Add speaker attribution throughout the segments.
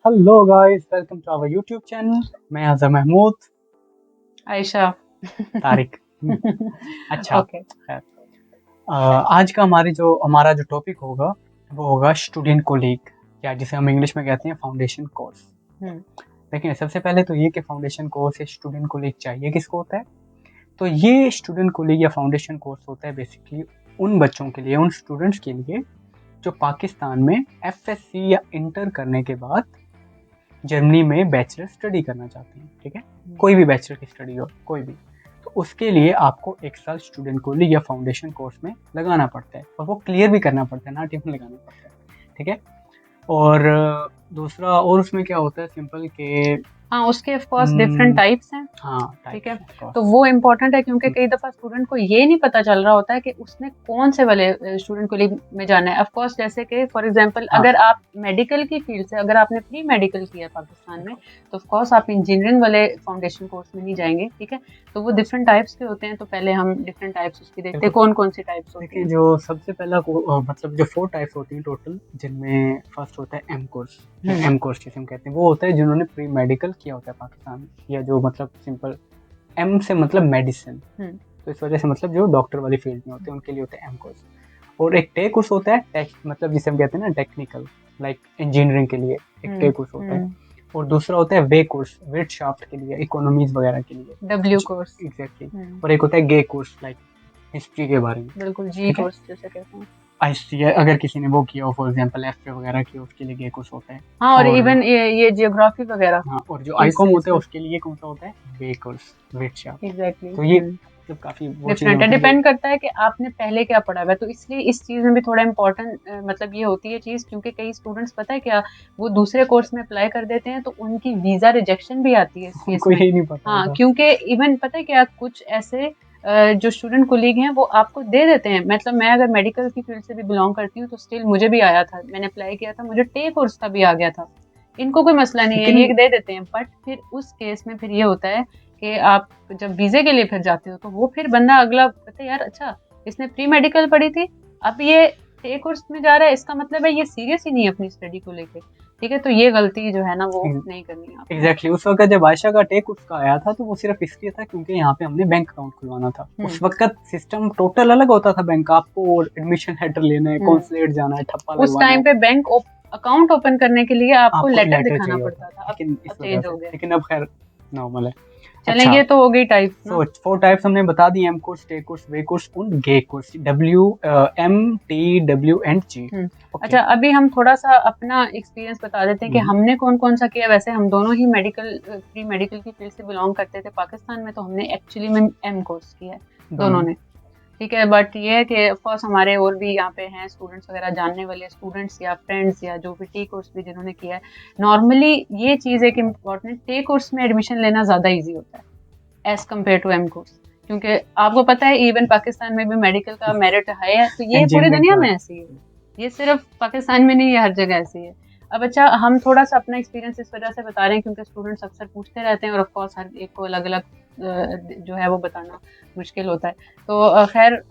Speaker 1: Hello guys, welcome to our YouTube channel. मैं अज़हर महमूद।
Speaker 2: आयशा।
Speaker 1: तारिक। अच्छा,
Speaker 2: okay.
Speaker 1: खैर। आज का हमारा जो टॉपिक होगा वो होगा स्टूडेंट कोलीग, या जिसे हम इंग्लिश में कहते हैं फाउंडेशन कोर्स।
Speaker 2: हम्म।
Speaker 1: लेकिन सबसे पहले तो ये कि फाउंडेशन कोर्स या स्टूडेंट कोलीग चाहिए किसको होता है। तो ये स्टूडेंट कोलीग या फाउंडेशन कोर्स होता है बेसिकली उन बच्चों के लिए, उन स्टूडेंट्स के लिए जो पाकिस्तान में एफएससी या इंटर करने के बाद जर्मनी में बैचलर स्टडी करना चाहते हैं। ठीक है, कोई भी बैचलर की स्टडी हो, कोई भी, तो उसके लिए आपको एक साल स्टूडेंट कोलीग या फाउंडेशन कोर्स में लगाना पड़ता है, और वो क्लियर भी करना पड़ता है, ना टीम लगाना पड़ता है। ठीक है। और दूसरा, और उसमें क्या होता है सिंपल के
Speaker 2: हाँ, उसके ऑफ कोर्स डिफरेंट टाइप्स हैं।
Speaker 1: हाँ,
Speaker 2: ठीक है,
Speaker 1: टाइप्स
Speaker 2: तो वो इम्पोर्टेंट है क्योंकि कई दफ़ा स्टूडेंट को ये नहीं पता चल रहा होता है कि उसने कौन से वाले स्टूडेंट कोलीग में जाना है। ऑफ कोर्स जैसे कि फॉर एग्जांपल
Speaker 1: हाँ,
Speaker 2: अगर आप मेडिकल की फील्ड से, अगर आपने प्री मेडिकल किया है पाकिस्तान में, तो ऑफ कोर्स आप इंजीनियरिंग वाले फाउंडेशन कोर्स में नहीं जाएंगे। ठीक है, तो वो डिफरेंट टाइप्स के होते हैं। तो पहले हम डिफरेंट टाइप्स उसकी देखते हैं, कौन कौन सी टाइप्स होती
Speaker 1: देखिए
Speaker 2: हैं।
Speaker 1: जो सबसे पहला मतलब जो 4 टाइप्स होती हैं टोटल, जिनमें फर्स्ट होता है एम कोर्स, या एम कोर्स जिसे हम कहते हैं। वो होता है जिन्होंने प्री मेडिकल किया होता है पाकिस्तान में, या जो मतलब सिंपल एम से मतलब मेडिसिन, तो इस वजह से मतलब जो डॉक्टर वाली फील्ड में होते हैं उनके लिए होता है एम कोर्स। और एक टे कोर्स होता है टेक, मतलब जिसे हम कहते हैं ना टेक्निकल, लाइक इंजीनियरिंग के लिए एक टे कोर्स होता है। और दूसरा होता है वे कोर्स, वेटशाफ्ट के लिए, इकोनॉमीज वगैरह के लिए,
Speaker 2: डब्ल्यू कोर्स।
Speaker 1: एग्जैक्टली। और एक होता है गे कोर्स, लाइक हिस्ट्री के बारे में।
Speaker 2: बिल्कुल, जी
Speaker 1: ठीक है,
Speaker 2: कोर्स जैसे कहते हैं।
Speaker 1: हिस्ट्री अगर किसी ने वो किया हो, फॉर एग्जांपल एफ वगैरह की हो, उसके लिए गे कोर्स होता है।
Speaker 2: हाँ, और
Speaker 1: और
Speaker 2: इवन ये जियोग्राफी वगैरह
Speaker 1: हाँ, और जो
Speaker 2: इस
Speaker 1: आईकॉम होता है
Speaker 2: इसमें
Speaker 1: उसके लिए कौन सा होता है, वे कोर्स, वेटशाफ्ट।
Speaker 2: एग्जैक्टली
Speaker 1: तो ये मतलब काफी वो चीजें
Speaker 2: डिफरेंट है।
Speaker 1: होती हैं जो
Speaker 2: डिपेंड करता है कि आपने पहले क्या पढ़ा हुआ है, तो इसलिए इस चीज़ में भी थोड़ा इम्पोर्टेंट मतलब ये होती है चीज़, क्योंकि कई स्टूडेंट्स पता है क्या, वो दूसरे कोर्स में अप्लाई कर देते हैं तो उनकी वीज़ा रिजेक्शन भी आती है इस केस
Speaker 1: उनको
Speaker 2: में।
Speaker 1: यही नहीं पता
Speaker 2: हाँ,
Speaker 1: होता।
Speaker 2: क्योंकि इवन पता है क्या, कुछ ऐसे जो स्टूडेंट कोलीग हैं वो आपको दे देते हैं। मतलब मैं अगर मेडिकल की फील्ड से भी बिलोंग करती हूँ तो स्टिल मुझे भी आया था, मैंने अप्लाई किया था, मुझे टे कोर्स का भी आ गया था। इनको कोई मसला नहीं है,
Speaker 1: लेकिन
Speaker 2: ये दे देते हैं। बट फिर उस केस में फिर ये होता है कि आप जब वीजे के लिए फिर जाते हो तो वो फिर बंदा अगला कहते हैं यार अच्छा, इसने प्री मेडिकल पढ़ी थी, अब ये टे कोर्स में जा रहा है, इसका मतलब है ये सीरियस ही नहीं है अपनी स्टडी को लेके। ठीक है, तो ये गलती जो है ना वो नहीं करनी है आपने।
Speaker 1: एग्जैक्टली उस वक्त जब आयशा का टेक उसका आया था तो वो सिर्फ इसलिए था क्योंकि यहाँ पे हमने बैंक अकाउंट खुलवाना था। उस
Speaker 2: हम्म।
Speaker 1: वक्त सिस्टम टोटल अलग होता था बैंक का, आपको एडमिशन लेटर लेना है,
Speaker 2: हम्म।
Speaker 1: कॉन्सुलेट जाना है, ठप्पा
Speaker 2: उस
Speaker 1: लगवाना है,
Speaker 2: टाइम पे बैंक अकाउंट ओपन करने के लिए आपको
Speaker 1: आपको
Speaker 2: लेटर
Speaker 1: लेटर
Speaker 2: दिखाना
Speaker 1: चाहिए होता
Speaker 2: पड़ता
Speaker 1: था।
Speaker 2: था।
Speaker 1: लेकिन
Speaker 2: अब
Speaker 1: इस वजह
Speaker 2: चेंज
Speaker 1: से,
Speaker 2: हो गया।
Speaker 1: लेकिन अब खैर नॉर्मल है।
Speaker 2: चलें,
Speaker 1: अच्छा,
Speaker 2: ये तो हो गई टाइप ना।
Speaker 1: तो 4 टाइप्स हमने बता दी, एम कोर्स, टे कोर्स, वे कोर्स और G course, W, M, T, W and G. Okay.
Speaker 2: अच्छा, अभी हम थोड़ा सा अपना एक्सपीरियंस बता देते हैं कि हमने कौन कौन सा किया। वैसे हम दोनों ही मेडिकल प्री मेडिकल की फील्ड से बिलोंग करते थे पाकिस्तान में, तो हमने एक्चुअली में एम कोर्स किया है दोनों ने। ठीक है, बट ये है कि ऑफकोर्स हमारे और भी यहाँ पे हैं स्टूडेंट्स वगैरह, जानने वाले स्टूडेंट्स या फ्रेंड्स या जो भी टी कोर्स भी जिन्होंने किया है। नॉर्मली ये चीज़ एक इम्पॉर्टेंट, टे कोर्स में एडमिशन लेना ज़्यादा ईजी होता है as compare to M course, क्योंकि आपको पता है इवन पाकिस्तान में भी मेडिकल का मेरिट हाई है, तो ये पूरी
Speaker 1: इंजीनियरिंग
Speaker 2: दुनिया
Speaker 1: का
Speaker 2: में ऐसी है, ये सिर्फ पाकिस्तान में नहीं है, हर जगह ऐसी है। अब अच्छा, हम थोड़ा सा अपना एक्सपीरियंस इस वजह से बता रहे हैं क्योंकि स्टूडेंट्स अक्सर पूछते रहते हैं और ऑफ कोर्स हर एक को अलग अलग जो है वो बताना मुश्किल होता है। तो खैर,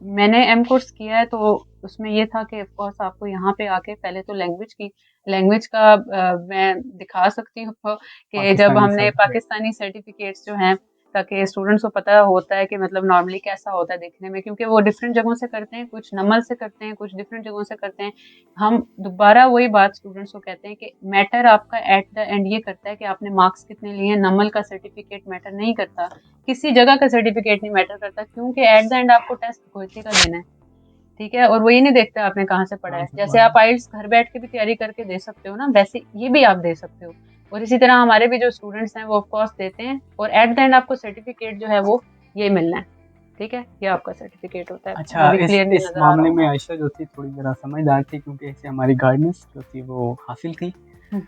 Speaker 2: मैंने एम कोर्स किया है, तो उसमें ये था कि ऑफ कोर्स आपको यहाँ पे आके पहले तो लैंग्वेज का मैं दिखा सकती हूँ कि जब
Speaker 1: पाकिस्तानी
Speaker 2: हमने
Speaker 1: सर्टिफिकेट।
Speaker 2: पाकिस्तानी सर्टिफिकेट्स जो हैं, ताकि स्टूडेंट्स को पता होता है कि मतलब नॉर्मली कैसा होता है देखने में, क्योंकि वो डिफरेंट जगहों से करते हैं, कुछ नमल से करते हैं, कुछ डिफरेंट जगहों से करते हैं। हम दोबारा वही बात स्टूडेंट्स को कहते हैं कि मैटर आपका एट द एंड ये करता है कि आपने मार्क्स कितने लिए हैं। नमल का सर्टिफिकेट मैटर नहीं करता, किसी जगह का सर्टिफिकेट नहीं मैटर करता, क्योंकि एट द एंड आपको टेस्ट कोयते का देना है। ठीक है, और वो ये नहीं देखता आपने कहाँ से पढ़ा है। जैसे आप आइल्स घर बैठ के भी तैयारी करके दे सकते हो ना, वैसे ये भी आप दे सकते हो। और इसी तरह हमारे भी जो स्टूडेंट्स हैं वो ऑफ कोर्स देते हैं, और एट द एंड आपको सर्टिफिकेट जो है वो ये मिलना है। ठीक है, ये आपका सर्टिफिकेट होता है।
Speaker 1: अच्छा,
Speaker 2: अभी
Speaker 1: इस
Speaker 2: क्लियरली
Speaker 1: इस
Speaker 2: नजर आ रहा
Speaker 1: मामले में
Speaker 2: होगा।
Speaker 1: आयशा जो थी थोड़ी ज़रा समझदार थी, क्योंकि इसे हमारी गाइडेंस जो थी वो हासिल थी।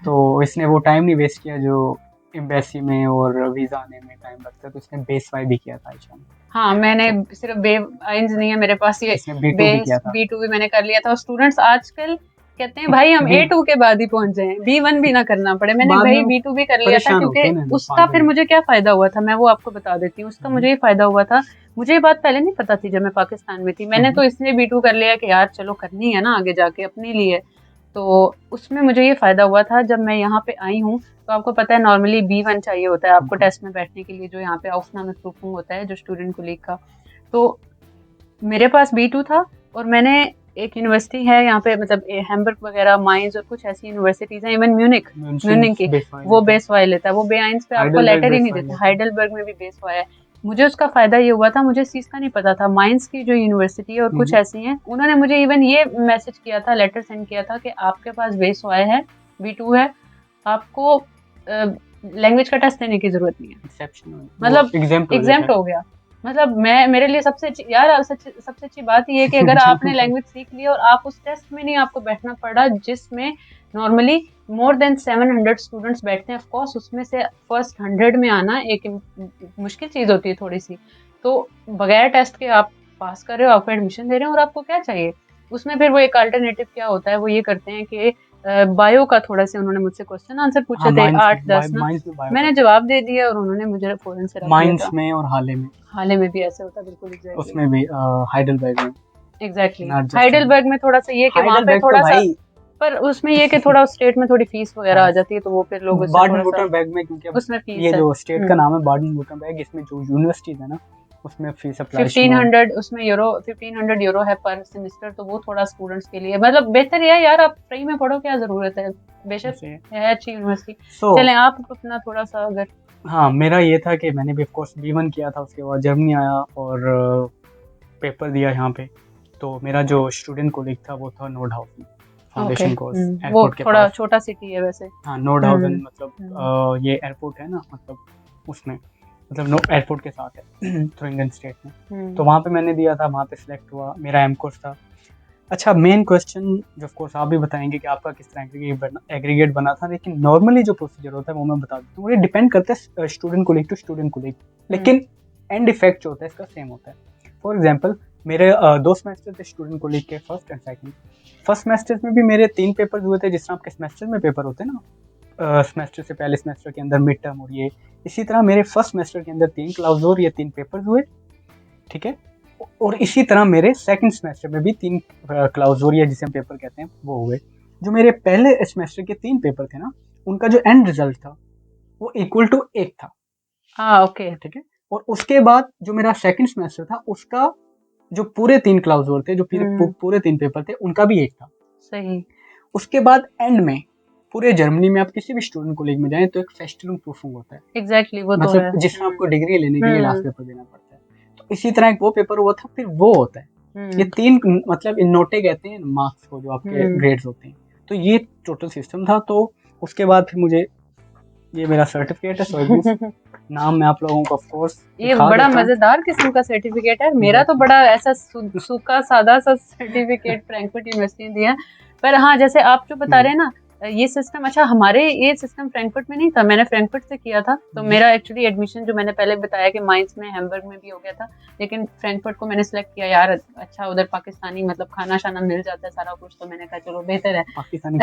Speaker 1: तो इसने वो टाइम नहीं वेस्ट किया जो एम्बेसी में और वीज़ा आने में टाइम लगता है, तो इसने बेस वाई भी किया था आयशा ने।
Speaker 2: हाँ, मैंने
Speaker 1: तो
Speaker 2: सिर्फ बे आइंस नहीं है मेरे पास, ये
Speaker 1: इसने बी टू भी
Speaker 2: बेस
Speaker 1: किया था।
Speaker 2: B2 भी मैंने कर लिया था। और स्टूडेंट्स आजकल कहते हैं भाई हम
Speaker 1: बी
Speaker 2: A2 के बाद ही पहुंच जाएं, B1 भी ना करना पड़े। मैंने
Speaker 1: बाद
Speaker 2: भाई
Speaker 1: में
Speaker 2: B2 भी कर लिया था,
Speaker 1: परेशान होते
Speaker 2: क्योंकि
Speaker 1: हैं ना
Speaker 2: उसका
Speaker 1: बाद
Speaker 2: फिर
Speaker 1: में।
Speaker 2: मुझे क्या फायदा हुआ था मैं वो आपको बता देती हूँ। उसका मुझे ये फायदा हुआ था, मुझे ये बात पहले नहीं पता थी जब मैं पाकिस्तान में थी। मैंने तो इसलिए B2 कर लिया कि यार चलो करनी है ना आगे जाके अपने लिए। तो उसमें मुझे ये फ़ायदा हुआ था जब मैं यहाँ पे आई हूँ, तो आपको पता है नॉर्मली B1 चाहिए होता है आपको टेस्ट में बैठने के लिए, जो यहाँ पे aufnahme prüfung होता है जो स्टूडेंट कोलीग का। तो मेरे पास B2 था और मैंने एक यूनिवर्सिटी है यहाँ पे, मतलब हैम्बर्ग वगैरह, माइंस और कुछ ऐसी यूनिवर्सिटीज़ हैं, इवन म्यूनिख की, वो बेस वाई लेता है, वो B1 पे आपको लेटर ही नहीं देता। हाइडेलबर्ग में भी बेस वाई है। मुझे उसका फ़ायदा ये हुआ था, मुझे इस चीज़ का नहीं पता था। माइंस की जो यूनिवर्सिटी है और कुछ ऐसी हैं, उन्होंने मुझे इवन ये मैसेज किया था, लेटर सेंड किया था कि आपके पास बेस वाई है, B2 है, आपको लैंग्वेज का टेस्ट देने की ज़रूरत नहीं है। मतलब एग्जाम्प्ट हो गया। मतलब मेरे लिए सबसे अच्छी बात ये है कि अगर आपने लैंग्वेज सीख ली और आप उस टेस्ट में नहीं आपको बैठना पड़ा, जिसमें नॉर्मली मोर देन 700 स्टूडेंट्स बैठते हैं। ऑफ कोर्स उसमें से फर्स्ट 100 में आना एक मुश्किल चीज़ होती है थोड़ी सी। तो बगैर टेस्ट के आप पास कर रहे हो, आपको एडमिशन दे रहे हो, और आपको क्या चाहिए उसमें। फिर वो एक अल्टरनेटिव क्या होता है, वो ये करते हैं कि बायो का थोड़ा से उन्होंने मुझसे क्वेश्चन आंसर पूछे थे 8-10 ना, मैंने जवाब दे दिया और उन्होंने मुझे फौरन से रख दिया था।
Speaker 1: माइंस में और हाले में
Speaker 2: भी ऐसे होता है, बिल्कुल एग्जैक्टली।
Speaker 1: उसमें भी हाइडेलबर्ग में
Speaker 2: एग्जैक्टली हाइडेलबर्ग में थोड़ा सा ये कि वहाँ पे थोड़ा सा, पर उसमें ये कि थोड़ा स्टेट में थोड़ी फीस वगैरह आ जाती है, तो वो फिर लोग
Speaker 1: बाडन-वुर्टेंबर्ग में, क्योंकि
Speaker 2: उसमें फीस
Speaker 1: ये जो स्टेट का नाम है बाडन-वुर्टेंबर्ग, इसमें जो यूनिवर्सिटीज है ना उसमें फीस अप्लाई
Speaker 2: 1500 उसमें यूरो 1500 यूरो है पर सेमेस्टर। तो वो थोड़ा स्टूडेंट्स के लिए मतलब बेहतर है यार, आप फ्री में पढ़ो, क्या जरूरत है, बेशक है अच्छी यूनिवर्सिटी। चलें आप अपना थोड़ा सा अगर।
Speaker 1: हाँ, मेरा ये था कि मैंने भी ऑफ कोर्स B1 किया था, उसके बाद जर्मनी आया और पेपर दिया यहाँ पे। तो मेरा जो स्टूडेंट कोलीग था वो था नोर्डहाउsen फाउंडेशन कोर्स, एयरपोर्ट के पास।
Speaker 2: थोड़ा छोटा सिटी है वैसे।
Speaker 1: हाँ, नोर्डहाउsen मतलब ये एयरपोर्ट है ना, मतलब उसमें, मतलब एयरपोर्ट के साथ है थ्यूरिंगन स्टेट में। तो वहाँ पे मैंने दिया था, वहाँ पे सिलेक्ट हुआ, मेरा एम कोर्स था। अच्छा, मेन क्वेश्चन जो ऑफ कोर्स आप भी बताएंगे कि आपका किस तरह एग्रीगेट बना था, लेकिन नॉर्मली जो प्रोसीजर होता है वो मैं बता देता हूँ। ये डिपेंड करता है student colleague to student colleague, लेकिन एंड इफेक्ट जो होता है इसका सेम होता है। फॉर एग्जांपल मेरे 2 सेमेस्टर थे स्टूडेंट कोलीग के, first and second. First semester में भी मेरे 3 पेपर हुए थे, जिस तरह आपके सेमेस्टर में पेपर होते हैं ना, सेमेस्टर से पहले सेमेस्टर के अंदर मिड टर्म, और ये इसी तरह मेरे फर्स्ट सेमेस्टर के अंदर 3 क्लाउज़र या 3 पेपर हुए, ठीक है। और इसी तरह मेरे सेकंड सेमेस्टर में भी 3 क्लाउज़र या जिसे हम पेपर कहते हैं वो हुए। जो मेरे पहले सेमेस्टर के 3 पेपर थे ना, उनका जो एंड रिजल्ट था वो इक्वल टू 1 था।
Speaker 2: हाँ ओके,
Speaker 1: ठीक है। और उसके बाद जो मेरा सेकंड सेमेस्टर था, उसका जो पूरे 3 क्लाउज़र थे, जो पूरे 3 पेपर थे, उनका भी 1 था।
Speaker 2: सही।
Speaker 1: उसके बाद एंड में पूरे जर्मनी में आप किसी भी स्टूडेंट कॉलेज में जाएं तो एक फेस्टिवल प्रूफिंग होता है।
Speaker 2: एग्जैक्टली वो
Speaker 1: मतलब
Speaker 2: तो है,
Speaker 1: जिसमें आपको डिग्री लेने के लिए लास्ट पेपर देना पड़ता है। तो इसी तरह एक वो पेपर हुआ था, फिर वो होता है। ये 3 मतलब इन नोटे कहते हैं मार्क्स को, जो आपके ग्रेड्स होते हैं। तो ये टोटल सिस्टम था। तो उसके बाद फिर मुझे ये मेरा सर्टिफिकेट है सोइबुस नाम मैं आप लोगों को ऑफ कोर्स
Speaker 2: ये बड़ा मजेदार किस्म का सर्टिफिकेट है। मेरा तो बड़ा ऐसा सूखा सादा सा सर्टिफिकेट फ्रैंकफर्ट यूनिवर्सिटी ने दिया। पर हाँ, जैसे आप जो बता रहे हैं ना, ये सिस्टम, अच्छा हमारे ये सिस्टम फ्रैंकफर्ट में नहीं था, मैंने फ्रैंकफर्ट से किया था। तो मेरा एक्चुअली एडमिशन जो मैंने पहले बताया कि माइंस में, हैम्बर्ग में भी हो गया था, लेकिन फ्रैंकफर्ट को मैंने सिलेक्ट किया। यार अच्छा, उधर पाकिस्तानी मतलब खाना शाना मिल जाता है सारा कुछ, तो मैंने कहा चलो बेहतर है पाकिस्तानी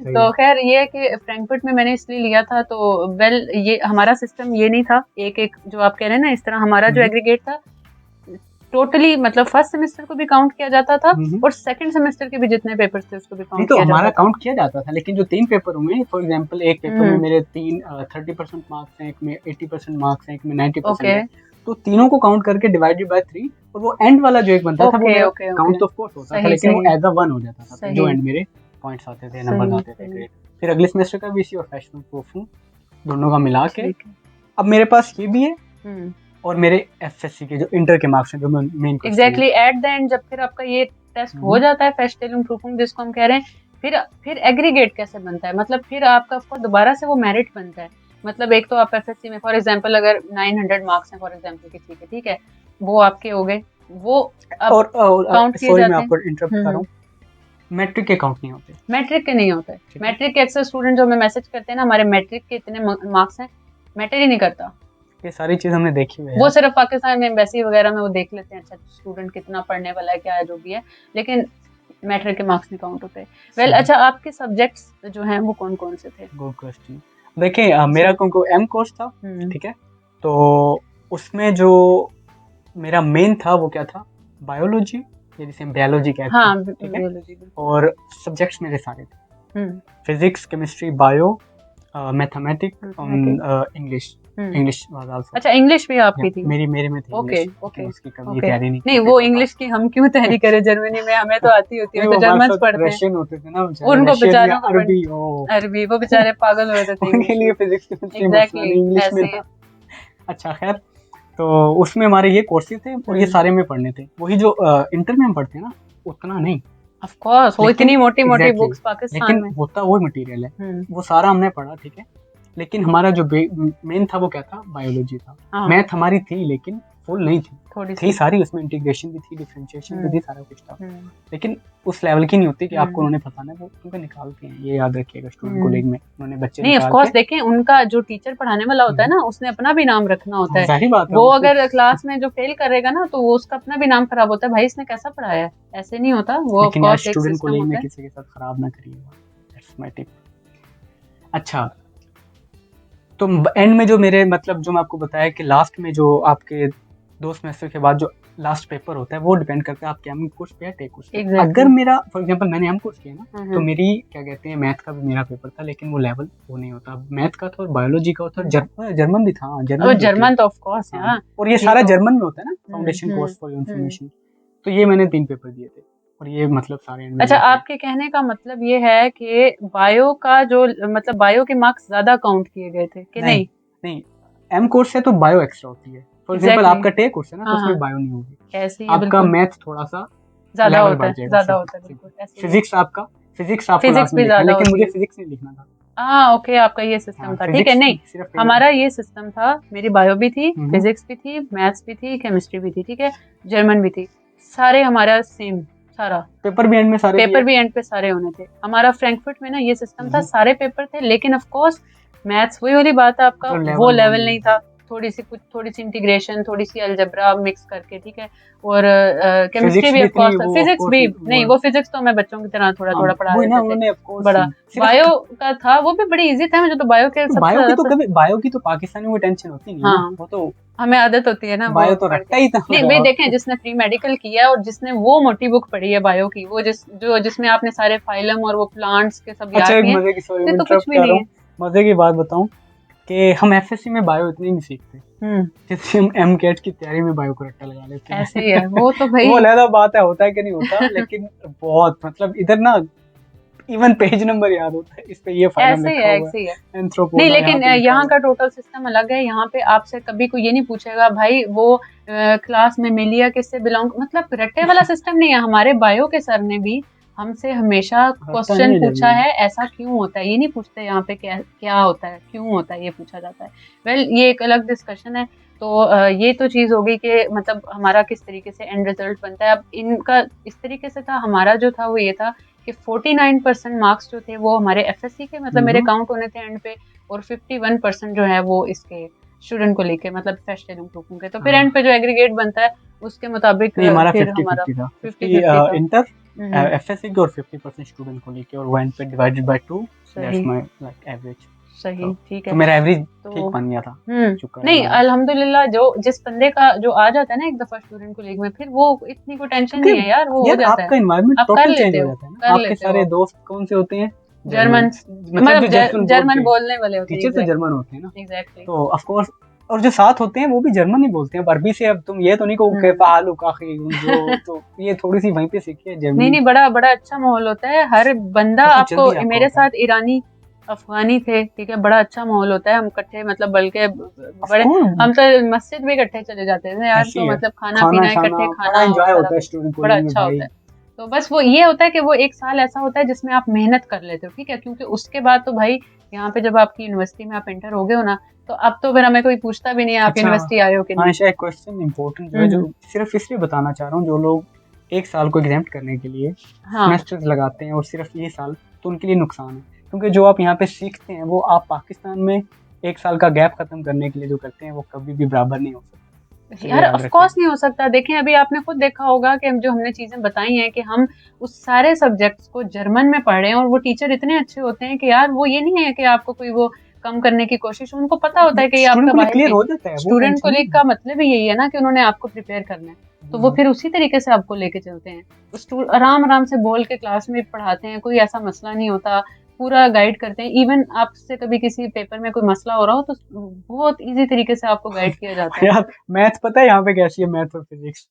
Speaker 2: तो खैर ये है कि फ्रैंकफर्ट में मैंने इसलिए लिया था। तो वेल, ये हमारा सिस्टम ये नहीं था एक एक जो आप कह रहे हैं ना, इस तरह हमारा जो एग्रीगेट था टोटली मतलब फर्स्ट सेमेस्टर को भी काउंट किया जाता था और सेकंड सेमेस्टर के भी जितने पेपर्स थे उसको भी काउंट किया जाता था।
Speaker 1: हमारा काउंट किया जाता था, लेकिन जो 3 पेपर हुए, फॉर एग्जांपल एक पेपर में मेरे 30% मार्क्स हैं, एक में 80% मार्क्स हैं, एक में 90% है, तो तीनों को काउंट करके डिवाइडेड बाय 3, और वो एंड वाला जो एक बनता था वो काउंट तो ऑफ कोर्स होता था, लेकिन वो एज अ 1 हो जाता था, जो एंड मेरे पॉइंट्स आते थे, नंबर आते थे, ग्रेड। फिर अगले सेमेस्टर का भी इसी और फैशन प्रूफ दोनों का मिला के अब मेरे पास ये भी है और मेरे एफएससी के जो इंटर के मार्क्स हैं, जो main
Speaker 2: exactly at the end जब फिर आपका ये टेस्ट हो जाता है, फेस्टेलिंग प्रूफिंग जिसको हम कह रहे हैं, फिर एग्रीगेट कैसे बनता है, मतलब फिर आपका दोबारा से वो मेरिट बनता है। मतलब एक तो आप एफएससी में फॉर एग्जांपल अगर 900 मार्क्स हैं फॉर एग्जांपल किसी के, ठीक है, वो आपके हो गए, वो
Speaker 1: और काउंट किए जाते हैं। मैं आपको इंटरप्ट कर रहा हूं, मैट्रिक के काउंट नहीं होते,
Speaker 2: मैट्रिक के नहीं होते। मैट्रिक के अक्सर स्टूडेंट जो हमें मैसेज करते हैं ना, हमारे मैट्रिक के इतने मार्क्स हैं, मैटर ही नहीं करता। ये
Speaker 1: सारी चीज हमने देखी हुई है,
Speaker 2: वो सिर्फ पाकिस्तान में एम्बेसी वगैरह में वो देख लेते हैं, अच्छा स्टूडेंट कितना पढ़ने वाला है, क्या है, जो भी है, लेकिन मैट्रिक के मार्क्स नहीं काउंट होते। वेल अच्छा, आपके सब्जेक्ट्स जो हैं वो कौन कौन से थे?
Speaker 1: Good question. देखिए मेरा को एम कोर्स था, ठीक है, तो उसमें जो मेरा मेन था वो क्या था, बायोलॉजी, ये जैसे बायोलॉजी कहते
Speaker 2: हाँ
Speaker 1: हैं, ठीक है।
Speaker 2: biology, बिल्कुल।
Speaker 1: और सब्जेक्ट्स मेरे सारे थे,
Speaker 2: hmm,
Speaker 1: physics, chemistry, bio, mathematics
Speaker 2: Mathematics,
Speaker 1: और English.
Speaker 2: Hmm.
Speaker 1: English was also,
Speaker 2: अच्छा, इंग्लिश भी आपकी थी?
Speaker 1: मेरे में थी
Speaker 2: ओके,
Speaker 1: इंग्लिश,
Speaker 2: ओके,
Speaker 1: लेकिन उसकी कभी
Speaker 2: ओके।
Speaker 1: तैयारी नहीं की,
Speaker 2: नहीं, वो
Speaker 1: पेपर
Speaker 2: इंग्लिश की हम क्यों तैयारी करें जर्मनी में, हमें तो आती होती है,
Speaker 1: नहीं
Speaker 2: वो
Speaker 1: वो
Speaker 2: तो
Speaker 1: हमारे
Speaker 2: जर्मन्स
Speaker 1: साथ
Speaker 2: पढ़ते हैं।
Speaker 1: रशियन होते थे ना बेचारे,
Speaker 2: उनको
Speaker 1: रशियन या
Speaker 2: बेचारों को
Speaker 1: अरबी, ओ
Speaker 2: अरबी, वो बेचारे पागल हो रहे थे
Speaker 1: उनके
Speaker 2: इंग्लिश
Speaker 1: लिए
Speaker 2: में।
Speaker 1: फिजिक्स केमिस्ट्री मसला
Speaker 2: एग्जैक्टली,
Speaker 1: नहीं, इंग्लिश में
Speaker 2: ऐसे ही है।
Speaker 1: था। अच्छा खैर, तो उसमें हमारे ये कोर्सेज थे और ये सारे में पढ़ने थे, वही जो इंटर में हम पढ़ते हैं ना उतना नहीं,
Speaker 2: ऑफ कोर्स, वो
Speaker 1: लेकिन
Speaker 2: इतनी मोटी मोटी
Speaker 1: एग्जैक्टली
Speaker 2: बुक्स पाकिस्तान
Speaker 1: लेकिन
Speaker 2: में।
Speaker 1: होता वही मटेरियल है,
Speaker 2: हम्म,
Speaker 1: वो सारा हमने पढ़ा, ठीक है। लेकिन हमारा जो मेन था वो क्या था, बायोलॉजी था।
Speaker 2: हाँ,
Speaker 1: मैथ हमारी थी लेकिन फुल नहीं थी,
Speaker 2: थोड़ी
Speaker 1: थी
Speaker 2: सी।
Speaker 1: सारी, उसमें इंटीग्रेशन भी थी, डिफरेंशिएशन भी थी, सारा कुछ था,
Speaker 2: हम्म,
Speaker 1: लेकिन उस लेवल की नहीं होती कि आपको
Speaker 2: हम्म,
Speaker 1: उन्होंने बताना है, वो क्योंकि निकालते हैं, ये याद रखिएगा स्टूडेंट
Speaker 2: हम्म।
Speaker 1: कॉलेज में उन्होंने बच्चे
Speaker 2: नहीं, ऑफ
Speaker 1: निकाल
Speaker 2: कोर्स,
Speaker 1: के,
Speaker 2: देखें, उनका जो टीचर पढ़ाने वाला होता है ना, उसने अपना भी नाम रखना होता है।
Speaker 1: जाहिर बात है
Speaker 2: वो
Speaker 1: वो तो,
Speaker 2: अगर क्लास में जो फेल करेगा ना, तो वो उसका अपना भी नाम खराब होता है, भाई इसने कैसा पढ़ाया है, ऐसे नहीं होता वो, ऑफ
Speaker 1: लेकिन यार
Speaker 2: कोर्स एक
Speaker 1: स्टूडेंट
Speaker 2: सिस्टम
Speaker 1: कॉलेज
Speaker 2: होता
Speaker 1: में
Speaker 2: है।
Speaker 1: किसी के साथ खराब ना करिएगा, दैट्स माय टिप। अच्छा, तो एंड में जो मेरे मतलब जो मैं आपको बताया कि लास्ट में जो आपके 2 सेमेस्टर के बाद जो लास्ट पेपर होता है वो डिपेंड करता है आपके एम कोर्स पे या टेक कोर्स पे।
Speaker 2: Exactly.
Speaker 1: अगर मेरा फॉर एग्जांपल मैंने एम कोर्स किया ना, तो
Speaker 2: हम्म,
Speaker 1: मेरी क्या कहते हैं मैथ का भी मेरा पेपर था, लेकिन वो लेवल वो नहीं होता, मैथ का था और बायोलॉजी का होता, जर्मन भी था, हाँ,
Speaker 2: और
Speaker 1: जर्मन भी होती है,
Speaker 2: जर्मन तो ऑफ कोर्स है,
Speaker 1: हाँ।
Speaker 2: हाँ।
Speaker 1: और ये
Speaker 2: ये
Speaker 1: सारा
Speaker 2: तो
Speaker 1: जर्मन में होता है ना, foundation
Speaker 2: hmm,
Speaker 1: course for information. तो ये मैंने 3 पेपर दिए थे और ये मतलब सारे एंड में
Speaker 2: अच्छा,
Speaker 1: जाके,
Speaker 2: आपके कहने का मतलब ये है कि बायो का जो मतलब बायो के मार्क्स ज्यादा काउंट किए गए थे कि नहीं?
Speaker 1: नहीं, एम कोर्स है तो बायो एक्स्ट्रा होती है, फॉर एग्जांपल
Speaker 2: एग्जैक्टली,
Speaker 1: आपका टेक कोर्स है ना, तो
Speaker 2: हाँ
Speaker 1: उसमें
Speaker 2: हाँ,
Speaker 1: बायो नहीं होगी,
Speaker 2: ऐसे ही है
Speaker 1: आपका
Speaker 2: बिल्कुल।
Speaker 1: मैथ थोड़ा सा
Speaker 2: ज्यादा
Speaker 1: लेवल
Speaker 2: होता
Speaker 1: बढ़
Speaker 2: है,
Speaker 1: जाएगा,
Speaker 2: ज्यादा होता है, बिल्कुल ऐसे ही है।
Speaker 1: फिजिक्स आपको लास्ट
Speaker 2: फिजिक्स
Speaker 1: में
Speaker 2: भी
Speaker 1: लिखना है,
Speaker 2: ज्यादा
Speaker 1: लेकिन
Speaker 2: होती
Speaker 1: मुझे
Speaker 2: है।
Speaker 1: फिजिक्स नहीं लिखना था,
Speaker 2: हाँ, ओके, आपका ये सिस्टम
Speaker 1: हाँ
Speaker 2: था, ठीक है।
Speaker 1: फिजिक्स
Speaker 2: नहीं,
Speaker 1: सिर्फ
Speaker 2: हमारा ये सिस्टम था, मेरी बायो भी थी,
Speaker 1: हम्म,
Speaker 2: फिजिक्स भी थी, मैथ्स भी थी, केमिस्ट्री भी थी, ठीक है, जर्मन भी थी, सारे हमारा सेम, सारा
Speaker 1: पेपर भी एंड में सारे
Speaker 2: पेपर
Speaker 1: दिए,
Speaker 2: भी एंड पे सारे होने थे। हमारा फ्रैंकफर्ट में ना ये सिस्टम था, सारे पेपर थे, लेकिन ऑफ कोर्स मैथ्स, वही वाली बात है, आपका
Speaker 1: मतलब
Speaker 2: वो
Speaker 1: लेवल वो
Speaker 2: लेवल
Speaker 1: नहीं
Speaker 2: नहीं
Speaker 1: है,
Speaker 2: था। थोड़ी सी इंटीग्रेशन, थोड़ी सी अलजबरा मिक्स करके, ठीक है। और केमिस्ट्री
Speaker 1: फिजिक्स
Speaker 2: भी
Speaker 1: भी
Speaker 2: ऑफ
Speaker 1: इतनी
Speaker 2: कोर्स,
Speaker 1: वो ऑफ
Speaker 2: फिजिक्स
Speaker 1: कोर्स
Speaker 2: भी
Speaker 1: वो,
Speaker 2: नहीं, वो फिजिक्स तो हमें बच्चों की तरह थोड़ा
Speaker 1: हाँ
Speaker 2: थोड़ा पढ़ा
Speaker 1: वो ही ना,
Speaker 2: देते थे,
Speaker 1: उन्होंने ऑफ कोर्स
Speaker 2: बड़ा।
Speaker 1: सिर्फ,
Speaker 2: बायो का था, वो भी बड़ी इजी था, मुझे तो बायो के सबसे
Speaker 1: बायो की
Speaker 2: ज्यादा
Speaker 1: तो कभी, बायो की तो पाकिस्तानी में टेंशन होती नहीं है ना,
Speaker 2: हाँ,
Speaker 1: वो तो
Speaker 2: हमें आदत होती है ना वो
Speaker 1: बायो तो
Speaker 2: पढ़ के।
Speaker 1: रट्टा ही था
Speaker 2: नहीं भाई, देखें, जिसने प्री मेडिकल किया है और जिसने वो मोटी बुक पढ़ी है बायो की, वो जिसमें आपने सारे फाइलम और वो प्लांट्स के सब
Speaker 1: अच्छा
Speaker 2: याद
Speaker 1: एक
Speaker 2: किए हैं,
Speaker 1: मजे की, सॉरी
Speaker 2: ये
Speaker 1: मैं
Speaker 2: तो कुछ
Speaker 1: इंटरप्ट
Speaker 2: भी
Speaker 1: कर रहा
Speaker 2: नहीं
Speaker 1: हूँ,
Speaker 2: है।
Speaker 1: मजे की बात बताऊं कि हम एफएससी में बायो इतनी नहीं सीखते,
Speaker 2: हम्म,
Speaker 1: जैसे हम एम कैट की तैयारी में बायो को रट्टा लगा लेते
Speaker 2: ऐसे
Speaker 1: हैं।
Speaker 2: ही है वो तो भाई।
Speaker 1: वो अलग बात है, होता है कि नहीं होता, लेकिन बहुत मतलब इधर ना इवन पेज नंबर याद होता है, इस पे ये फाइलम
Speaker 2: ऐसे ही
Speaker 1: लिखा
Speaker 2: है,
Speaker 1: हुआ
Speaker 2: ऐसे ही है।
Speaker 1: है,
Speaker 2: नहीं,
Speaker 1: एंथ्रोपोडा यहाँ
Speaker 2: लेकिन
Speaker 1: पे लिखा
Speaker 2: यहाँ
Speaker 1: हुआ
Speaker 2: का टोटल सिस्टम अलग है। यहाँ पे आपसे कभी कोई ये नहीं पूछेगा भाई वो क्लास में मिलिया किससे बिलोंग, मतलब रट्टे वाला सिस्टम नहीं है। हमारे बायो के सर ने भी हमसे हमेशा
Speaker 1: है, रट्टा नहीं
Speaker 2: क्वेश्चन
Speaker 1: है
Speaker 2: पूछा
Speaker 1: जर्मन में।
Speaker 2: है, ऐसा क्यों होता है, ये नहीं पूछते यहाँ पे क्या क्या होता है, क्यों होता है, ये पूछा जाता है। वेल, ये एक अलग डिस्कशन है। तो ये तो चीज हो गई कि मतलब हमारा किस तरीके से एंड रिजल्ट बनता है। अब इनका इस तरीके से था, हमारा जो था वो ये था कि 49% मार्क्स जो थे वो हमारे एफएससी के, मतलब मेरे काउंट होने थे एंड पे, और 51% जो है वो इसके स्टूडेंट को लेके, मतलब फ्रेश ग्रुपों के। तो फिर एंड पे जो एग्रीगेट बनता है उसके मुताबिक
Speaker 1: नहीं हमारा
Speaker 2: फिर
Speaker 1: 50
Speaker 2: हमारा
Speaker 1: 50 था,
Speaker 2: 50-50 था।
Speaker 1: इंटर
Speaker 2: हम्म,
Speaker 1: एफएससी के और 50% स्टूडेंट को लेके, और वन पे डिवाइडेड बाय 2, दैट्स
Speaker 2: सही,
Speaker 1: माय लाइक एवरेज।
Speaker 2: सही, ठीक
Speaker 1: तो
Speaker 2: है।
Speaker 1: मेरा एवरेज
Speaker 2: तो
Speaker 1: ठीक बन गया था,
Speaker 2: हम्म,
Speaker 1: शुक्र है
Speaker 2: नहीं,
Speaker 1: अल्लाह का।
Speaker 2: अल्हम्दुलिल्लाह, जो जिस बंदे का जो आ जाता है ना एक दफा स्टूडेंट को लीग में, फिर वो इतनी कोई टेंशन नहीं है
Speaker 1: क्योंकि
Speaker 2: यार, वो हो
Speaker 1: यार
Speaker 2: जाता है।
Speaker 1: आपका एनवायरनमेंट
Speaker 2: आप कर
Speaker 1: टोटल चेंज
Speaker 2: लेते
Speaker 1: हो
Speaker 2: हो,
Speaker 1: जाता है ना,
Speaker 2: कर
Speaker 1: आपके
Speaker 2: लेते हो
Speaker 1: सारे
Speaker 2: आप।
Speaker 1: दोस्त कौन से होते हैं,
Speaker 2: जर्मन,
Speaker 1: मतलब जो
Speaker 2: मतलब
Speaker 1: जर्मन बोलते
Speaker 2: जर्मन
Speaker 1: हैं,
Speaker 2: बोलने वाले होते हैं,
Speaker 1: टीचर तो
Speaker 2: एग्जैक्टली,
Speaker 1: जर्मन होते हैं ना,
Speaker 2: एग्जैक्टली।
Speaker 1: तो ऑफ कोर्स, और जो साथ होते हैं वो भी जर्मन ही बोलते हैं। अब अरबी से अब तुम ये तो नहीं कहो कि फालू काखी जो, तो ये थोड़ी सी वहीं पे सीखी है
Speaker 2: नहीं
Speaker 1: जर्मनी।
Speaker 2: नहीं, बड़ा बड़ा अच्छा माहौल होता है, हर बंदा
Speaker 1: बहुत
Speaker 2: आपको,
Speaker 1: जल्दी आपका
Speaker 2: मेरे
Speaker 1: होता है,
Speaker 2: साथ ईरानी अफगानी थे, ठीक है, बड़ा अच्छा माहौल होता है, हम इकट्ठे, मतलब बल्कि
Speaker 1: ऑफ
Speaker 2: बड़े,
Speaker 1: कोर्स
Speaker 2: हम तो मस्जिद भी इकट्ठे चले जाते थे यार,
Speaker 1: ऐसी
Speaker 2: तो
Speaker 1: है,
Speaker 2: मतलब खाना
Speaker 1: खाना
Speaker 2: पीना
Speaker 1: शाना
Speaker 2: इकट्ठे,
Speaker 1: बड़ा
Speaker 2: खाना और
Speaker 1: एंजॉय
Speaker 2: सारा
Speaker 1: होता है
Speaker 2: कुछ
Speaker 1: स्टूडेंट
Speaker 2: बड़ा
Speaker 1: कॉलेज में
Speaker 2: अच्छा
Speaker 1: भाई।
Speaker 2: होता है। तो बस वो ये होता है कि वो एक साल ऐसा होता है जिसमें आप मेहनत कर लेते हो, ठीक है, क्योंकि उसके बाद तो भाई यहाँ पे जब आपकी यूनिवर्सिटी में आप एंटर हो गए हो ना, तो अब तो फिर हमें कोई पूछता भी नहीं है आप
Speaker 1: अच्छा
Speaker 2: यूनिवर्सिटी आए हो कि
Speaker 1: हाँ,
Speaker 2: नहीं।
Speaker 1: ऐसा एक क्वेश्चन इंपॉर्टेंट जो है, जो सिर्फ इसलिए बताना चाह रहा हूँ, जो लोग एक साल को एग्जाम करने के लिए
Speaker 2: हाँ,
Speaker 1: सेमेस्टर्स लगाते हैं और सिर्फ ये साल, तो उनके लिए नुकसान है, क्योंकि जो आप यहाँ पे सीखते हैं वो आप पाकिस्तान में एक साल का गैप खत्म करने के लिए जो करते हैं वो कभी भी बराबर नहीं हो सकता। तो ये
Speaker 2: यार
Speaker 1: याद
Speaker 2: ऑफ कोर्स
Speaker 1: रखिएगा।
Speaker 2: नहीं हो सकता। देखें, अभी आपने खुद देखा होगा कि हम जो हमने चीजें बताई हैं कि हम उस सारे सब्जेक्ट्स को जर्मन में पढ़ रहे हैं, और वो टीचर इतने अच्छे होते हैं कि यार वो ये नहीं है कि आपको कोई वो कम करने की कोशिश, उनको पता होता है कि ये
Speaker 1: स्टूडेंट
Speaker 2: आपका
Speaker 1: को लिए
Speaker 2: बाहर
Speaker 1: क्लियर
Speaker 2: के
Speaker 1: हो जाता है, वो
Speaker 2: स्टूडेंट
Speaker 1: टेंशन नहीं
Speaker 2: कोलीग
Speaker 1: है।
Speaker 2: का मतलब ही यही है ना कि उन्होंने आपको प्रिपेयर करना है। तो वो फिर उसी तरीके से आपको लेके चलते हैं। आराम आराम से बोल के क्लास में पढ़ाते हैं, कोई ऐसा मसला नहीं होता, पूरा गाइड करते हैं। इवन आपसे कभी किसी पेपर में कोई मसला हो रहा हो तो बहुत इजी तरीके से आपको गाइड किया जाता है।
Speaker 1: यार मैथ पता है यहाँ पे कैसी है, मैथ और फिजिक्स,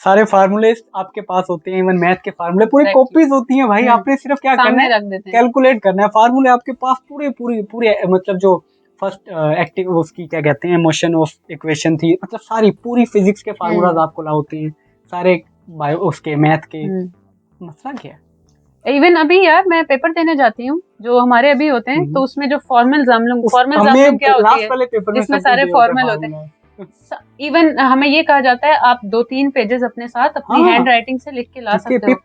Speaker 1: सारे फार्मूले आपके पास होते हैं, इवन मैथ के फार्मूले पूरी
Speaker 2: Exactly.
Speaker 1: कॉपीज होती हैं भाई, आपने सिर्फ क्या करना
Speaker 2: सामने
Speaker 1: है,
Speaker 2: रख देते हैं।
Speaker 1: कैलकुलेट करना है, फार्मूले आपके पास पूरे पूरे पूरे, मतलब जो फर्स्ट एक्टिव उसकी क्या कहते हैं मोशन ऑफ इक्वेशन थी, मतलब सारी पूरी फिजिक्स के फार्मूलाज आपको ला होते हैं, सारे बायो उसके मैथ के, मसला क्या है।
Speaker 2: इवन अभी यार मैं पेपर देने जाती हूँ, जो हमारे अभी होते हैं, तो उसमें जो फॉर्मल जामलुम क्या होती है, जिसमें सारे फॉर्मल होते हैं। इवन हमें ये कहा जाता है आप 2-3 पेजेस अपने साथ अपनी हैंड राइटिंग से लिख के ला सकते हो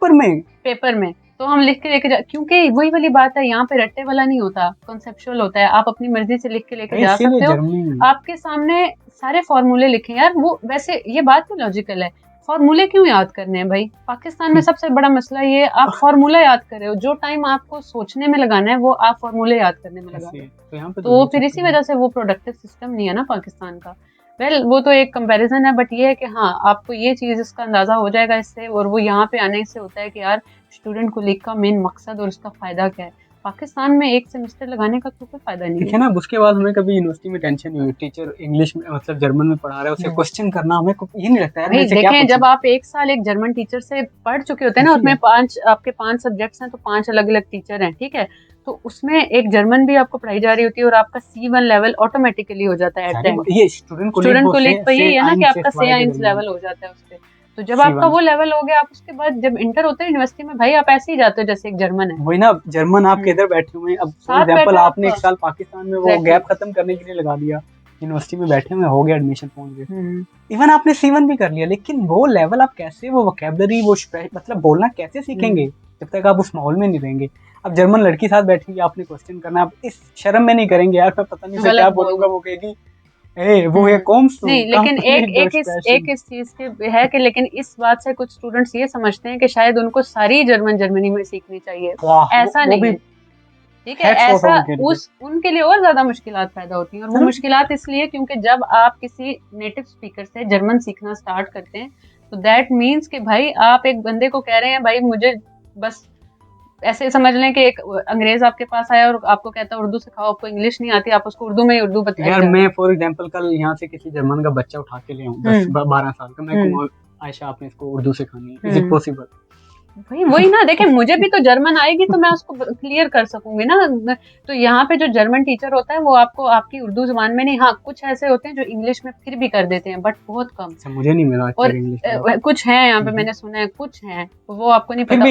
Speaker 2: पेपर में, तो हम लिख के लेके क्योंकि वही वाली बात है, यहाँ पे रट्टे वाला नहीं होता, कॉन्सेप्चुअल होता है, आप अपनी मर्जी से लिख के लेके जा सकते हो। आपके सामने सारे फॉर्मूले लिखे यार, वो वैसे ये बात भी लॉजिकल है, फॉर्मूले क्यों याद करने हैं भाई। पाकिस्तान में सबसे बड़ा मसला ये, आप फॉर्मूला याद कर रहे हो, जो टाइम आपको सोचने में लगाना है वो आप फॉर्मूले याद करने में लगा रहे हो, तो फिर इसी वजह से वो प्रोडक्टिव सिस्टम नहीं है ना पाकिस्तान का। वो तो एक कंपैरिजन है, बट ये है कि हाँ आपको ये चीज इसका अंदाजा हो जाएगा इससे, और वो यहाँ पे आने से होता है कि यार स्टूडेंट को लीग का मेन मकसद और उसका फायदा क्या है। पाकिस्तान में एक सेमेस्टर लगाने का तो कोई फायदा नहीं है
Speaker 1: ना। उसके बाद हमें कभी यूनिवर्सिटी में टेंशन नहीं हुई, टीचर इंग्लिश में मतलब जर्मन में पढ़ा रहा है, उसे क्वेश्चन करना हमें ये नहीं लगता है।
Speaker 2: देखें जब आप एक साल एक जर्मन टीचर से पढ़ चुके होते हैं ना, उसमें आपके 5 सब्जेक्ट्स हैं, तो 5 अलग अलग टीचर हैं, ठीक है, तो उसमें एक जर्मन भी आपको पढ़ाई जा रही होती है और आपका C1 लेवल ऑटोमेटिकली हो जाता है एट द एंड। ये स्टूडेंट को लीग पे यही है ना कि आपका C1 लेवल हो जाता है उसपे, तो जब आपका वो लेवल हो गया, आप उसके बाद जब इंटर होते हैं यूनिवर्सिटी में, भाई आप ऐसे ही जाते हो जैसे एक जर्मन है, वही ना, जर्मन आपके इधर बैठे हुए हैं, अब फॉर एग्जांपल आपने एक साल पाकिस्तान में वो गैप खत्म करने के लिए लगा दिया, यूनिवर्सिटी में बैठे हुए हो गया, एडमिशन पहुंच गए, इवन आपने C1 भी कर लिया, लेकिन वो लेवल आप कैसे, वो वोकैबुलरी, वो मतलब बोलना कैसे सीखेंगे जब तक आप उस माहौल में नहीं रहेंगे। अब जर्मन लड़की साथ बैठेगी, आपने क्वेश्चन करना, आप इस शर्म में नहीं करेंगे यार, मैं पता नहीं से क्या बोलूंगा, वो कहेगी वो है नहीं, लेकिन एक इस चीज के है कि, लेकिन इस बात से कुछ स्टूडेंट्स ये समझते हैं कि शायद उनको सारी जर्मनी में सीखनी चाहिए, ऐसा नहीं है, ठीक है, ऐसा उनके लिए और ज्यादा मुश्किलात पैदा होती हैं, और वो मुश्किलात इसलिए क्योंकि जब आप किसी नेटिव स्पीकर से जर्मन सीखना स्टार्ट करते हैं, तो दैट मीन्स कि भाई आप एक बंदे को कह रहे हैं भाई मुझे बस ऐसे समझ लें कि एक अंग्रेज आपके पास आया और आपको कहता है उर्दू सिखाओ, आपको इंग्लिश नहीं आती, आप उसको उर्दू में ही उर्दू बताइए। यार मैं फॉर एग्जांपल कल यहाँ से किसी जर्मन का बच्चा उठा के ले आऊं 10-12 साल का, मैं कहूँ आयशा आपने इसको उर्दू सिखानी है, इज इट पॉसिबल? भाई वही ना, देखें मुझे भी तो जर्मन आएगी तो मैं उसको क्लियर कर सकूंगी ना। तो यहाँ पे जो जर्मन टीचर होता है वो आपको आपकी उर्दू जुबान में नहीं, हाँ कुछ ऐसे होते हैं जो इंग्लिश में फिर भी कर देते हैं, बट बहुत कम। मुझे नहीं मिला और कुछ है यहाँ पे, मैंने सुना है कुछ है वो आपको नहीं पता, फिर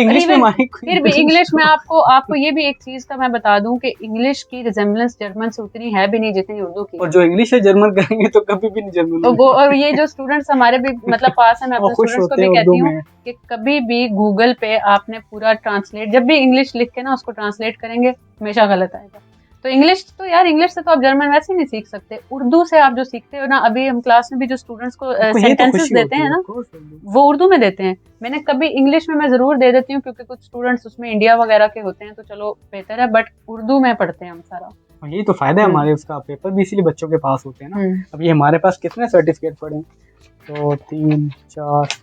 Speaker 2: भी इंग्लिश में आपको ये भी एक चीज का मैं बता दूं कि इंग्लिश की रिजेम्बलेंस जर्मन से उतनी है भी नहीं जितनी उर्दू की, और जो इंग्लिश है जर्मन करेंगे तो कभी भी नहीं जर्मन वो। और ये जो स्टूडेंट्स हमारे भी मतलब पास है, मैं अपने स्टूडेंट्स को भी कहती हूँ कि कभी भी गूगल पे आपने पूरा ट्रांसलेट, जब भी इंग्लिश लिख के ना उसको ट्रांसलेट करेंगे हमेशा गलत आएगा। तो इंग्लिश तो यार, इंग्लिश से तो आप जर्मन वैसे ही नहीं सीख सकते, उर्दू से आप जो सीखते हो ना, अभी हम क्लास में भी जो स्टूडेंट्स को सेंटेंसेस देते हैं ना वो उर्दू में देते हैं। मैंने कभी इंग्लिश में मैं जरूर दे देती हूँ क्योंकि कुछ स्टूडेंट्स उसमें इंडिया वगैरह के होते हैं तो चलो बेहतर है, बट उर्दू में पढ़ते हैं हम सारा। यही तो फायदा है हमारे उसका, पेपर भी इसीलिए बच्चों के पास होते हैं ना। अभी हमारे पास कितने सर्टिफिकेट पड़े, 2 3 4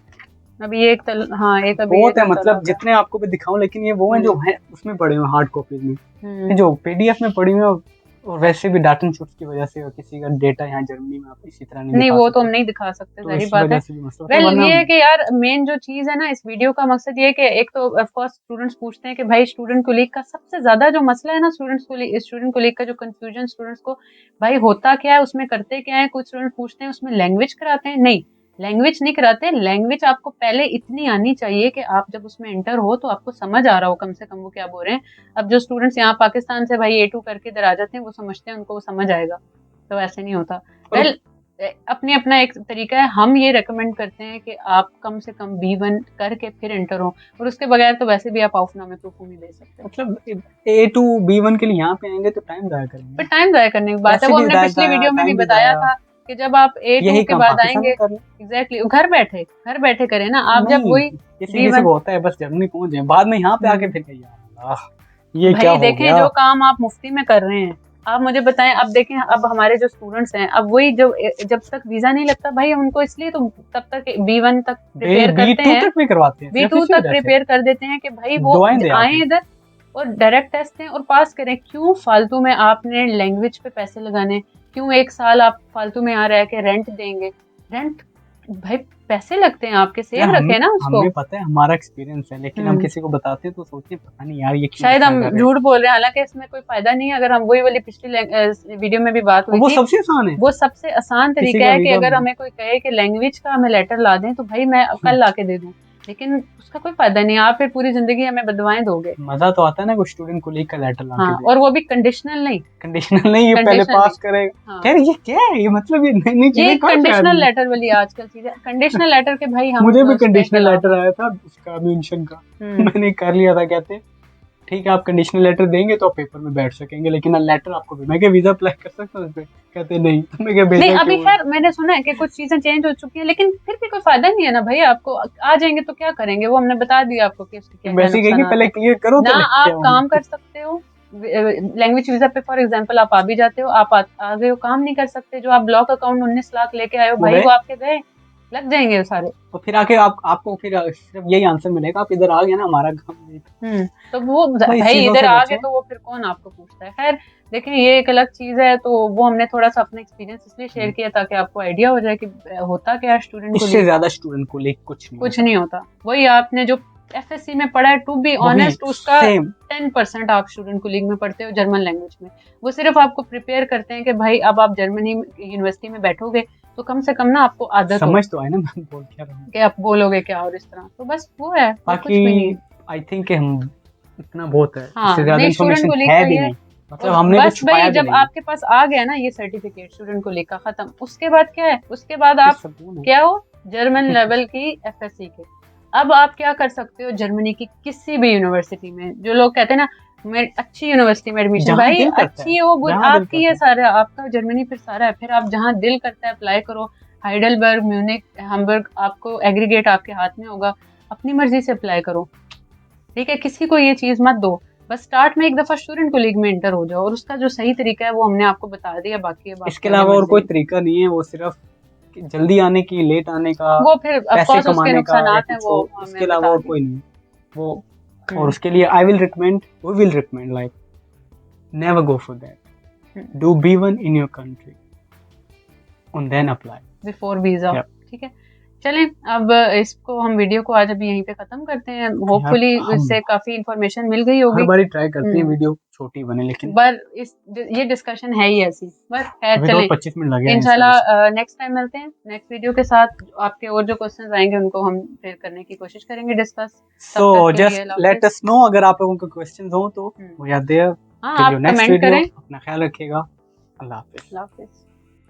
Speaker 2: अभी एक एक अभी बहुत है, मतलब जितने आपको भी दिखाऊं, लेकिन ये वो हैं जो है उसमें पड़े हुए हार्ड कॉपीज में, जो पीडीएफ में पड़ी हुई, और वैसे भी डाटा इनपुट की वजह से किसी का डेटा यहाँ जर्मनी में आप इसी तरह नहीं वो तो हम नहीं दिखा सकते, सारी बात है। वेल ये है कि यार मेन जो चीज है ना इस वीडियो का मकसद ये है कि एक तो ऑफ कोर्स स्टूडेंट्स पूछते हैं कि भाई स्टूडेंट को लीग का सबसे ज्यादा जो मसला है ना, स्टूडेंट को लीग का जो कंफ्यूजन स्टूडेंट्स को, भाई होता क्या है उसमें, करते क्या है। कुछ स्टूडेंट पूछते हैं उसमें लैंग्वेज कराते हैं, नहीं लैंग्वेज नहीं कराते। लैंग्वेज आपको पहले इतनी आनी चाहिए कि आप जब उसमें एंटर हो तो आपको समझ आ रहा हो कम से कम वो क्या बोल रहे हैं। अब जो स्टूडेंट्स यहाँ पाकिस्तान से भाई A2 करके इधर आ जाते हैं, वो समझते हैं उनको वो समझ आएगा, तो ऐसे नहीं होता। वेल अपने अपना एक तरीका है, हम ये रेकमेंड करते हैं कि आप कम से कम B1 करके फिर एंटर हो, और उसके बगैर तो वैसे भी आप आउफनामे प्रूफ नहीं दे सकते। मतलब A2 B1 के लिए यहाँ पे आएंगे तो टाइम जाया करेंगे, पर टाइम जाया करने की बात है, वो हमने पिछली वीडियो में भी बताया था कि जब आप A2 के बाद आएंगे, एग्जैक्टली घर बैठे करें ना आप, जब वही B1 होता है बस जर्मनी पहुंच जाए, बाद में यहाँ पे आके फिर ये क्या हो गया। देखें जो काम आप मुफ्ती में कर रहे हैं आप मुझे बताएं, अब देखें, अब हमारे जो स्टूडेंट्स हैं, अब वही जब तक वीजा नहीं लगता भाई, हम उनको इसलिए तो तब तक B1 तक प्रिपेयर करते
Speaker 1: B2
Speaker 2: हैं,
Speaker 1: तक भी करवाते हैं, सिर्फ
Speaker 2: B2
Speaker 1: इसी
Speaker 2: तक
Speaker 1: वजह से
Speaker 2: प्रिपेयर कर देते हैं कि भाई वो
Speaker 1: दुआएं दे
Speaker 2: आए
Speaker 1: आके।
Speaker 2: इधर और डायरेक्ट टेस्ट दें और पास करें। क्यों फालतू में आपने लैंग्वेज पे पैसे लगाने, क्यों एक साल आप फालतू में यहाँ रह के रेंट देंगे? रेंट भाई पैसे लगते हैं आपके,
Speaker 1: यार
Speaker 2: सेव रखें ना उसको।
Speaker 1: हमें पता है, हमारा एक्सपीरियंस है, लेकिन हम किसी को बताते हैं तो सोचते हैं पता नहीं यार ये क्यों
Speaker 2: शायद
Speaker 1: ऐसा
Speaker 2: हम
Speaker 1: कर रहे हैं।
Speaker 2: झूठ बोल रहे हैं, हालांकि इसमें कोई फायदा नहीं है। अगर हम वही वाली पिछली वीडियो में भी बात
Speaker 1: और
Speaker 2: हुई
Speaker 1: वो
Speaker 2: थी,
Speaker 1: सबसे आसान है,
Speaker 2: वो सबसे आसान
Speaker 1: किसी
Speaker 2: तरीका
Speaker 1: का
Speaker 2: है कि
Speaker 1: वीजा
Speaker 2: अगर हमें कोई कहे कि लैंग्वेज का हमें लेटर ला दें, तो भाई मैं कल ला के दे दूं, लेकिन उसका कोई फायदा नहीं। आप फिर पूरी जिंदगी हमें बदवाएं दोगे।
Speaker 1: मजा तो आता है ना कोई स्टूडेंट को लीग का लेटर ला के
Speaker 2: हाँ,
Speaker 1: दे,
Speaker 2: और वो भी कंडीशनल नहीं,
Speaker 1: कंडीशनल नहीं, ये पहले
Speaker 2: कंडीशनल
Speaker 1: पास
Speaker 2: नहीं।
Speaker 1: करेगा।
Speaker 2: हाँ,
Speaker 1: यार ये क्या है, ये मतलब ये नई नई
Speaker 2: ये
Speaker 1: चीजें कहाँ से आ
Speaker 2: कंडीशनल
Speaker 1: रही है।
Speaker 2: लेटर वाली आजकल चीज है। कंडीशनल लेटर के भाई हम
Speaker 1: मुझे भी
Speaker 2: उसके
Speaker 1: कंडीशनल
Speaker 2: खिलाफ
Speaker 1: लेटर
Speaker 2: हैं।
Speaker 1: आया था उसका म्यूनशन का,
Speaker 2: हम्म,
Speaker 1: मैंने कर लिया था। कहते ठीक है आप कंडीशनल लेटर देंगे तो आप पेपर में बैठ सकेंगे, लेकिन लेटर आपको भी, मैं क्या वीजा अप्लाई कर सकता हूँ उस पे? कहते नहीं, तो मैं क्या
Speaker 2: नहीं
Speaker 1: भेजा
Speaker 2: अभी
Speaker 1: क्यों है?
Speaker 2: खैर मैंने सुना है कि कुछ चीजें चेंज हो चुकी हैं, लेकिन फिर भी कोई फायदा नहीं है ना भाई। आपको आ जाएंगे तो क्या करेंगे, वो हमने बता दिया आपको कि उसके क्या क्या
Speaker 1: वैसे ही कहेंगे
Speaker 2: नुकसान
Speaker 1: पहले
Speaker 2: हैं।
Speaker 1: क्लियर करो
Speaker 2: ना
Speaker 1: तो लेके
Speaker 2: आप काम
Speaker 1: आऊंगा।
Speaker 2: कर सकते हो लैंग्वेज वीजा पे, फॉर एग्जांपल आप आ भी जाते हो, आप आ गए हो, काम नहीं कर सकते। जो आप ब्लॉक अकाउंट 19 लाख लेके आए हो
Speaker 1: वो
Speaker 2: भाई,
Speaker 1: गए,
Speaker 2: वो आपके गए, लग जाएंगे वो सारे।
Speaker 1: तो फिर आके आपको फिर सिर्फ यही आंसर मिलेगा, आप इधर आ गए ना, हमारा काम नहीं था।
Speaker 2: तो वो
Speaker 1: भाई इस
Speaker 2: भाई
Speaker 1: चीजों
Speaker 2: इधर
Speaker 1: से
Speaker 2: आ गए
Speaker 1: बचो।
Speaker 2: तो वो फिर कौन आपको पूछता है। खैर देखिए, ये एक अलग चीज है, तो वो हमने थोड़ा सा अपना एक्सपीरियंस इसलिए शेयर किया ताकि आपको आइडिया हो जाए कि होता क्या है स्टूडेंट को
Speaker 1: इससे
Speaker 2: लीग।
Speaker 1: ज्यादा स्टूडेंट को लीग कुछ नहीं
Speaker 2: कुछ
Speaker 1: होता।
Speaker 2: नहीं होता, वही आपने जो FSC में पढ़ा है, टू बी
Speaker 1: वही
Speaker 2: ऑनेस्ट उसका
Speaker 1: सेम।
Speaker 2: 10% आप स्टूडेंट को लीग में पढ़ते हो जर्मन लैंग्वेज में। वो सिर्फ आपको प्रिपेयर करते हैं कि भाई अब आप जर्मनी यूनिवर्सिटी में बैठोगे तो कम से कम ना आपको आदत हो
Speaker 1: समझ तो आए ना मैं बोल क्या रहा हूँ।
Speaker 2: कि आप बोलोगे क्या और इस तरह। तो बस वो है, और कुछ भी नहीं
Speaker 1: बाकी
Speaker 2: है।
Speaker 1: आई थिंक हम इतना बहुत है,
Speaker 2: हाँ
Speaker 1: इससे ज्यादा
Speaker 2: नहीं, स्टूडेंट
Speaker 1: इन्फॉर्मेशन
Speaker 2: को लीग
Speaker 1: है
Speaker 2: का
Speaker 1: भी
Speaker 2: ये,
Speaker 1: नहीं, मतलब
Speaker 2: और
Speaker 1: हमने कुछ
Speaker 2: बस
Speaker 1: छुपाया
Speaker 2: भाई
Speaker 1: भी
Speaker 2: जब
Speaker 1: नहीं है।
Speaker 2: आपके पास आ गया ना ये सर्टिफिकेट स्टूडेंट को लीग का, खत्म। उसके बाद क्या है, उसके बाद
Speaker 1: फिर
Speaker 2: आप
Speaker 1: सुकून है।
Speaker 2: क्या हो, जर्मन लेवल की FSC के। अब आप क्या कर सकते हो, जर्मनी की किसी भी यूनिवर्सिटी में, जो लोग कहते हैं ना मैं अच्छी यूनिवर्सिटी में एडमिशन,
Speaker 1: जहाँ
Speaker 2: भाई
Speaker 1: दिल करता है,
Speaker 2: अच्छी हो बुरी,
Speaker 1: जहाँ दिल
Speaker 2: आपकी
Speaker 1: करता
Speaker 2: ये
Speaker 1: है।
Speaker 2: सारा आपका जर्मनी फिर सारा है। फिर आप जहाँ दिल करता है अप्लाई करो, हाइडलबर्ग, म्यूनिक, हैम्बर्ग, आपको एग्रीगेट आपके हाथ में होगा, अपनी मर्जी से अप्लाई करो। ठीक है, किसी को ये चीज मत दो। बस स्टार्ट में एक दफा स्टूडेंट को लीग में इंटर हो जाओ, और उसका जो सही तरीका है वो हमने आपको बता दिया। बाकी अब
Speaker 1: इसके
Speaker 2: आपकी आगे
Speaker 1: अलावा और
Speaker 2: मर्जी
Speaker 1: कोई
Speaker 2: है।
Speaker 1: तरीका नहीं है, वो सिर्फ जल्दी आने की, लेट आने का,
Speaker 2: वो फिर ऑफ
Speaker 1: पैसे
Speaker 2: कोर्स उसके
Speaker 1: कमाने का या
Speaker 2: नुकसानात हैं,
Speaker 1: कुछ
Speaker 2: वो
Speaker 1: हो, इसके
Speaker 2: हमें
Speaker 1: अलावा
Speaker 2: बता
Speaker 1: और
Speaker 2: दिए।
Speaker 1: कोई नहीं वो। और
Speaker 2: हम्म,
Speaker 1: उसके लिए I will recommend, we will recommend like never go for that,
Speaker 2: hmm,
Speaker 1: do B1 in your country and then apply.
Speaker 2: Before visa.
Speaker 1: Yep.
Speaker 2: ठीक है, चलें अब इसको हम वीडियो को आज अभी यहीं पे खत्म करते हैं।
Speaker 1: यार
Speaker 2: होपफुली
Speaker 1: हम
Speaker 2: इससे काफी इंफॉर्मेशन मिल गई
Speaker 1: हर
Speaker 2: होगी।
Speaker 1: बार ट्राई करते हैं
Speaker 2: हम्म,
Speaker 1: वीडियो छोटी बने, लेकिन
Speaker 2: पर इस ये डिस्कशन है ही ऐसी। बस खैर
Speaker 1: अभी तो
Speaker 2: चलें,
Speaker 1: 25 मिनट लगे हैं सर इसमें।
Speaker 2: इंशाल्लाह नेक्स्ट टाइम मिलते हैं नेक्स्ट वीडियो के साथ। आपके और जो क्वेश्चंस आएंगे उनको हम फिर करने की कोशिश करेंगे डिस्कस।
Speaker 1: सो
Speaker 2: तब तक के लिए
Speaker 1: जस्ट
Speaker 2: अल्लाह
Speaker 1: लेट
Speaker 2: हाफिज।
Speaker 1: अस नो अगर आप लोगों के क्वेश्चंस हो तो
Speaker 2: हम्म,
Speaker 1: वी आर देयर
Speaker 2: हाँ
Speaker 1: टिल
Speaker 2: आप
Speaker 1: योर नेक्स्ट
Speaker 2: कमेंट
Speaker 1: वीडियो।
Speaker 2: करें।
Speaker 1: अपना ख्याल रखिएगा। अल्लाह हाफिज।
Speaker 2: अल्लाह हाफिज।